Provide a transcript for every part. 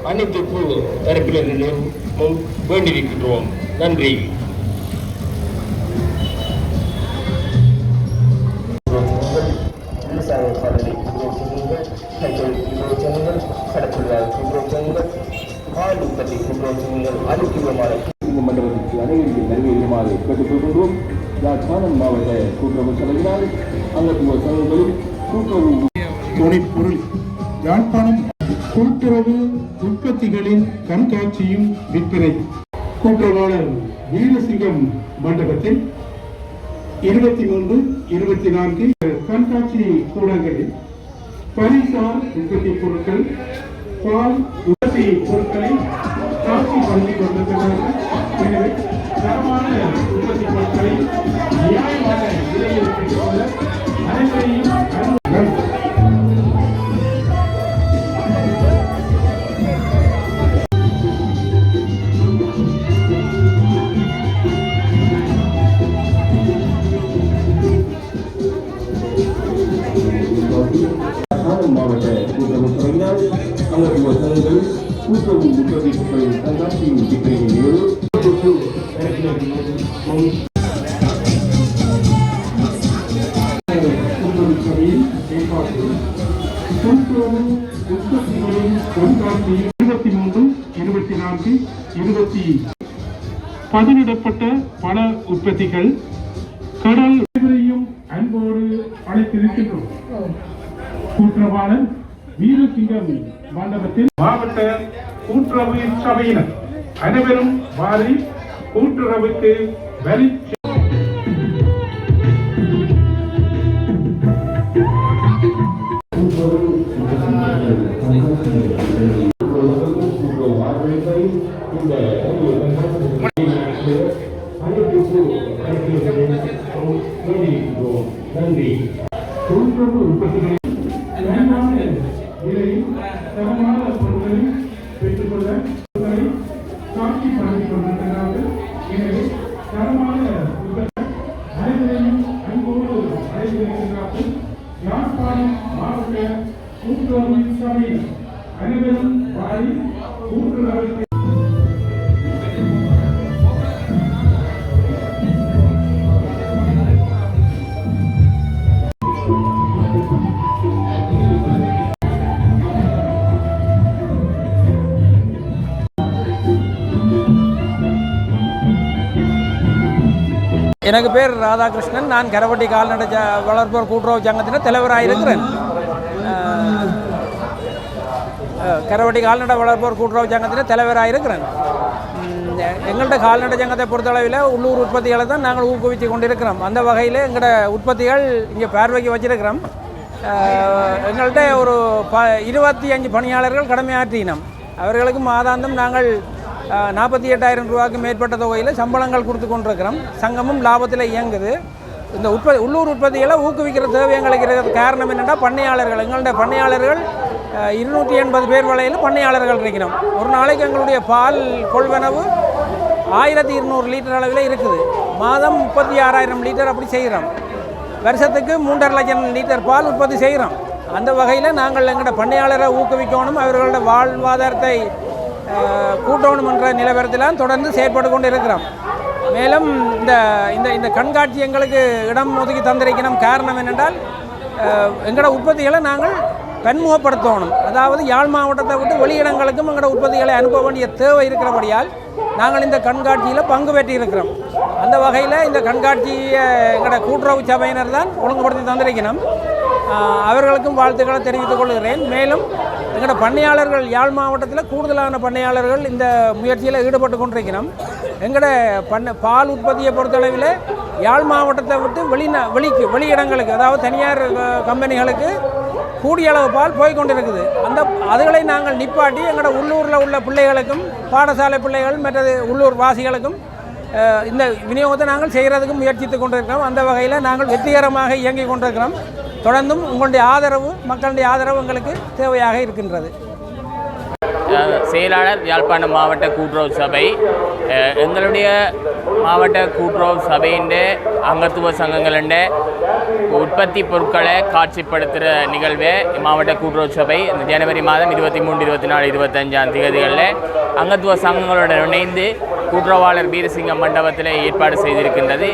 அனைத்து தரப்பினரிடம் வேண்டியிருக்கின்றோம். நன்றி. விவசாய சாதனை கூட்டுறவுகள், கைத்தொழில் கூட்டுறவுகள், கடற்தொழிலாளர் கூட்டுறவுகள், பால் உற்பத்தி கூட்டுறவுகள் அதிகமான இந்த மண்டபத்திற்கு அனைவரும் நிறைவேறுமாறு கேட்டுக்கொள்கின்றோம். யாழ்ப்பாணம் மாவட்ட கூட்டுறவு சபையினால் அங்கத்துவ சங்கங்களும் கூட்டுறவு துணைப்பொருள் யாழ்ப்பாணம் கூட்டுறவு உற்பத்திகளின் கண்காட்சியும் விற்பனை கூட்டுறவாளர் வீரசிங்கம் மண்டபத்தில் 23, 24 கண்காட்சி கூடங்களில் பரிசார் உற்பத்தி பொருட்கள், பால் உற்பத்தி பொருட்களை காட்சி பண்ணி கொண்டிருக்கிறார்கள். எனவே தரமான உற்பத்தி பொருட்களை நியாயமான விலையில் பெற்றுக்கொள்ள அனைவரையும் மாவட்ட கூட்டுறவு சபையினால் அங்கத்துவ சங்கங்கள் கூட்டுறவு உற்பத்தி பொருட்களின் கண்காட்சியின் விற்பனையின் போது கூட்டுறவு சபையின் ஏற்பாட்டில் கூட்டுறவு உற்பத்திகளின் கண்காட்சி 23, 24, 20 பதிவிடப்பட்ட பல உற்பத்திகள் கடல் அன்போடு அழைத்திருக்கின்றோம். கூட்டுறவாளர் வீரசிங்கம் மண்டபத்தில் மாவட்ட கூட்டுறவு சபையினர் அனைவரும் வாரி கூட்டுறவுக்கு வரி நன்றி. கூட்டுறவு உற்பத்திகளில் விலையில் தரமான பொருட்களை பெற்றுக்கொள்ள காட்சி பழகிக் கொண்டிருக்கிறார்கள். எனவே தரமான அனைவரையும் அன்போடு அழைத்திருக்கிறார்கள். யாழ்ப்பாணம் மாவட்ட கூட்டுறவு சபையில் அனைவரும் வாரி கூட்டுறவு எனக்கு பேர் ராதாகிருஷ்ணன். நான் கரவட்டி கால்நடை வளர்ப்போர் கூட்டுறவு சங்கத்தின் தலைவராக இருக்கிறேன். கரவட்டி கால்நடை வளர்ப்போர் கூட்டுறவு சங்கத்தின் தலைவராக இருக்கிறேன். எங்கள்கிட்ட கால்நடை சங்கத்தை பொறுத்தளவில் உள்ளூர் உற்பத்திகளை தான் நாங்கள் ஊக்குவித்து கொண்டிருக்கிறோம். அந்த வகையில் எங்களோட உற்பத்திகள் இங்கே பார்வைக்கு வச்சிருக்கிறோம். எங்கள்கிட்ட ஒரு 25 பணியாளர்கள் கடமையாற்றினோம். அவர்களுக்கு மாதாந்தம் நாங்கள் 48,000 ரூபாய்க்கு மேற்பட்ட தொகையில் சம்பளங்கள் கொடுத்து கொண்டிருக்கிறோம். சங்கமும் லாபத்தில் இயங்குது. இந்த உள்ளூர் உற்பத்திகளை ஊக்குவிக்கிற தேவை எங்களுக்கு இருக்கிறது. காரணம் என்னென்னா பண்ணையாளர்கள், எங்களுடைய பண்ணையாளர்கள் 280 பேர் வரையில் பண்ணையாளர்கள் இருக்கிறோம். ஒரு நாளைக்கு எங்களுடைய பால் கொள்வனவு 1200 லிட்டர் அளவில் இருக்குது. மாதம் 36,000 லிட்டர் அப்படி செய்கிறோம். வருஷத்துக்கு 3.5 லட்சம் லிட்டர் பால் உற்பத்தி செய்கிறோம். அந்த வகையில் நாங்கள் எங்களோட பண்ணையாளரை ஊக்குவிக்கணும், அவர்களோட வாழ்வாதாரத்தை கூட்டணும் என்ற நிலவரத்தில் தொடர்ந்து செயற்பட்டு கொண்டு இருக்கிறோம். மேலும் இந்த கண்காட்சி எங்களுக்கு இடம் ஒதுக்கி தந்திருக்கணும். காரணம் என்னென்றால் எங்களோட உற்பத்திகளை நாங்கள் பன்முகப்படுத்தணும். அதாவது யாழ் மாவட்டத்தை விட்டு வெளியிடங்களுக்கும் எங்களோட உற்பத்திகளை அனுப்ப வேண்டிய தேவை இருக்கிறபடியால் நாங்கள் இந்த கண்காட்சியில் பங்கு பெற்றிருக்கிறோம். அந்த வகையில் இந்த கண்காட்சியை எங்களோட கூட்டுறவு சபையினர் தான் ஒழுங்குபடுத்தி தந்திருக்கணும். அவர்களுக்கும் வாழ்த்துக்களை தெரிவித்துக் கொள்கிறேன். மேலும் எங்களோட பண்ணையாளர்கள் யாழ் மாவட்டத்தில் கூடுதலான பண்ணையாளர்கள் இந்த முயற்சியில் ஈடுபட்டு கொண்டிருக்கிறோம். எங்களோட பால் உற்பத்தியை பொறுத்தளவில் யாழ் மாவட்டத்தை விட்டு வெளியிடங்களுக்கு, அதாவது தனியார் கம்பெனிகளுக்கு கூடிய அளவு பால் போய்கொண்டிருக்குது. அதுகளை நாங்கள் நிப்பாட்டி எங்களோட உள்ளூரில் உள்ள பிள்ளைகளுக்கும், பாடசாலை பிள்ளைகள் மற்றது உள்ளூர் வாசிகளுக்கும் இந்த விநியோகத்தை நாங்கள் செய்கிறதுக்கு முயற்சித்து கொண்டிருக்கிறோம். அந்த வகையில் நாங்கள் வெற்றிகரமாக இயங்கி கொண்டிருக்கிறோம். தொடர்ந்தும் உங்களுடைய ஆதரவு, மக்களுடைய ஆதரவு எங்களுக்கு தேவையாக இருக்கின்றது. செயலாளர் யாழ்ப்பாணம் மாவட்ட கூட்டுறவு சபை. எங்களுடைய மாவட்ட கூட்டுறவு சபையின் அங்கத்துவ சங்கங்களின் உற்பத்தி பொருட்களை காட்சிப்படுத்துகிற நிகழ்வை மாவட்ட கூட்டுறவு சபை இந்த ஜனவரி மாதம் 23, 24, 25 தேதிகளில் அங்கத்துவ சங்கங்களுடன் இணைந்து கூட்டுறவாளர் வீரசிங்கம் மண்டபத்தில் ஏற்பாடு செய்திருக்கின்றது.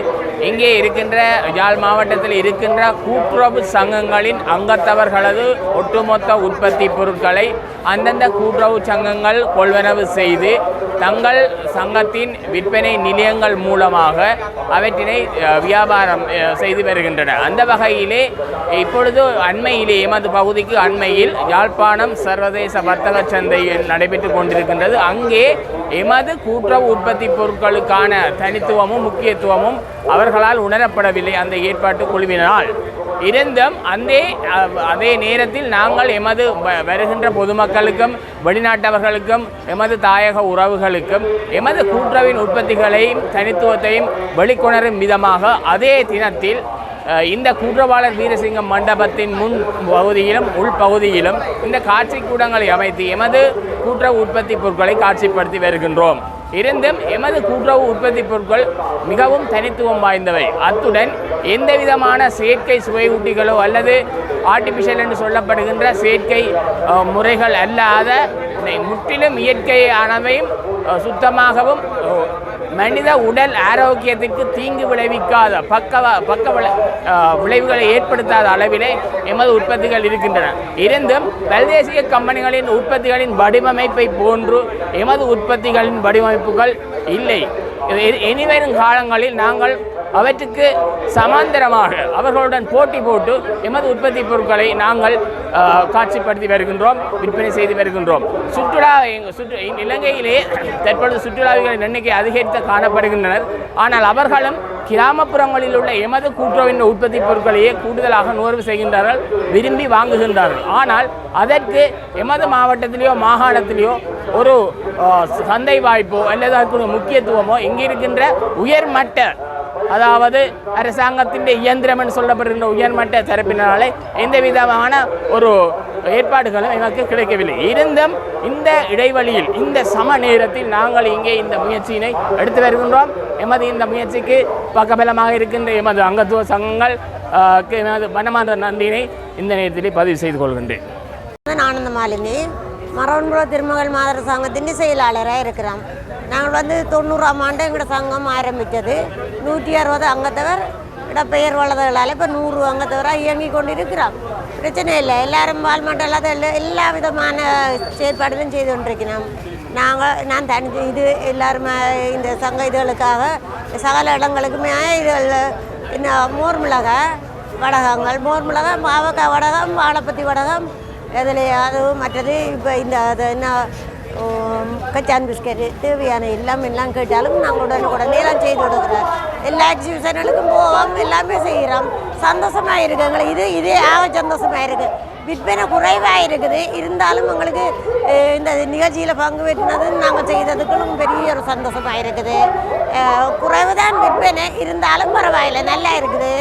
இங்கே இருக்கின்ற யாழ் மாவட்டத்தில் இருக்கின்ற கூட்டுறவு சங்கங்களின் அங்கத்தவர்களது ஒட்டுமொத்த உற்பத்தி பொருட்களை அந்தந்த கூட்டுறவு சங்கங்கள் கொள்வனவு செய்து தங்கள் சங்கத்தின் விற்பனை நிலையங்கள் மூலமாக அவற்றினை வியாபாரம் செய்து வருகின்றன. அந்த வகையிலே இப்பொழுது அண்மையிலே எமது பகுதிக்கு அண்மையில் யாழ்ப்பாணம் சர்வதேச வர்த்தக சந்தையில் நடைபெற்று கொண்டிருக்கின்றது. அங்கே எமது கூட்டுறவு உற்பத்தி பொருட்களுக்கான தனித்துவமும் முக்கியத்துவமும் அவர்களால் உணரப்படவில்லை அந்த ஏற்பாட்டு குழுவினால். இருந்தும் அதே நேரத்தில் நாங்கள் எமது வருகின்ற பொதுமக்களுக்கும் வெளிநாட்டவர்களுக்கும் எமது தாயக உறவுகளுக்கும் எமது கூட்டுறவின் உற்பத்திகளையும் தனித்துவத்தையும் வெளிக்கொணரும் விதமாக அதே தினத்தில் இந்த கூட்டுறவாளர் வீரசிங்கம் மண்டபத்தின் முன் பகுதியிலும் உள்பகுதியிலும் இந்த காட்சி கூடங்களை அமைத்து எமது கூட்டுறவு உற்பத்தி பொருட்களை காட்சிப்படுத்தி வருகின்றோம். இருந்தும் எமது கூட்டுறவு உற்பத்தி பொருட்கள் மிகவும் தனித்துவம் வாய்ந்தவை. அத்துடன் எந்த விதமான செயற்கை சுவையூட்டிகளோ அல்லது ஆர்டிஃபிஷியல் என்று சொல்லப்படுகின்ற செயற்கை முறைகள் அல்லாத முற்றிலும் இயற்கையானவையும் சுத்தமாகவும் மனித உடல் ஆரோக்கியத்திற்கு தீங்கு விளைவிக்காத பக்க விளைவுகளை ஏற்படுத்தாத அளவிலே எமது உற்பத்திகள் இருக்கின்றன. இருந்தும் பல்தேசிய கம்பெனிகளின் உற்பத்திகளின் வடிவமைப்பை போன்று எமது உற்பத்திகளின் வடிவமைப்புகள் இல்லை. இனிவரும் காலங்களில் நாங்கள் அவற்றுக்கு சமாந்தரமாக அவர்களுடன் போட்டி போட்டு எமது உற்பத்தி பொருட்களை நாங்கள் காட்சிப்படுத்தி வருகின்றோம், விற்பனை செய்து வருகின்றோம். இலங்கையிலே தற்பொழுது சுற்றுலாவிகளின் எண்ணிக்கை அதிகரித்து காணப்படுகின்றனர். ஆனால் அவர்களும் கிராமப்புறங்களில் உள்ள எமது கூட்டுறவின் உற்பத்தி பொருட்களையே கூடுதலாக நுகர்வு செய்கின்றார்கள், விரும்பி வாங்குகின்றார்கள். ஆனால் அதற்கு எமது மாவட்டத்திலேயோ மாகாணத்திலேயோ ஒரு சந்தை வாய்ப்போ அல்லது அதற்கு முக்கியத்துவமோ இங்கே இருக்கின்ற உயர்மட்ட, அதாவது அரசாங்கத்தின் இயந்திரம் என்று சொல்லப்படுகின்ற உயர்மட்ட தரப்பினாலே எந்த விதமான ஒரு ஏற்பாடுகளும் எங்களுக்கு கிடைக்கவில்லை. இருந்தும் இந்த இடைவெளியில் இந்த சம நேரத்தில் நாங்கள் இங்கே இந்த முயற்சியினை எடுத்து வருகின்றோம். எமது இந்த முயற்சிக்கு பக்கபலமாக இருக்கின்ற எமது அங்கத்துவ சங்கங்கள் எமது மனமார்ந்த நன்றியினை இந்த நேரத்திலே பதிவு செய்து கொள்கின்றேன். ஆனந்த மாலினி மரவன்புற திருமகள் மாதர் சங்கத்தின் செயலாளராக இருக்கிறோம். நாங்கள் 90ஆம் ஆண்டு எங்களோட சங்கம் ஆரம்பித்தது. 160 அங்கத்தவர் இடப்பெயர் வளர்தலால் இப்போ 100 அங்கத்தவராக இயங்கி கொண்டிருக்கிறோம். பிரச்சனை இல்லை, எல்லாரும் வாழ்மண்டலாத எல்லா விதமான செயற்பாடுகளும் செய்து கொண்டிருக்கிறோம். நான் இது எல்லாருமே இந்த சங்க இதுகளுக்காக சகல இடங்களுக்குமே இது மோர் மிளகாய் வடகங்கள், மோர் மிளகாய், பாவக்காய் வடகம், வாழைப்பத்தி வடகம், அதில் அதுவும் மற்றது இப்போ இந்த அது என்ன கச்சான் பிஸ்கெட்டு தேவையான எல்லாம் கேட்டாலும் நாங்கள் உடனே செய்து கொடுக்குறோம். எல்லா எக்ஸிபிஷனுக்கும் போவோம், எல்லாமே செய்கிறோம். சந்தோஷமாக இருக்குது எங்களுக்கு. இதே சந்தோஷமாக இருக்குது. விற்பனை குறைவாக இருக்குது. இருந்தாலும் எங்களுக்கு இந்த நிகழ்ச்சியில் பங்கு பெற்றினது நாங்கள் செய்ததுக்கும் பெரிய ஒரு சந்தோஷமாக இருக்குது. குறைவு தான் விற்பனை, இருந்தாலும் பரவாயில்லை, நல்லா இருக்குது.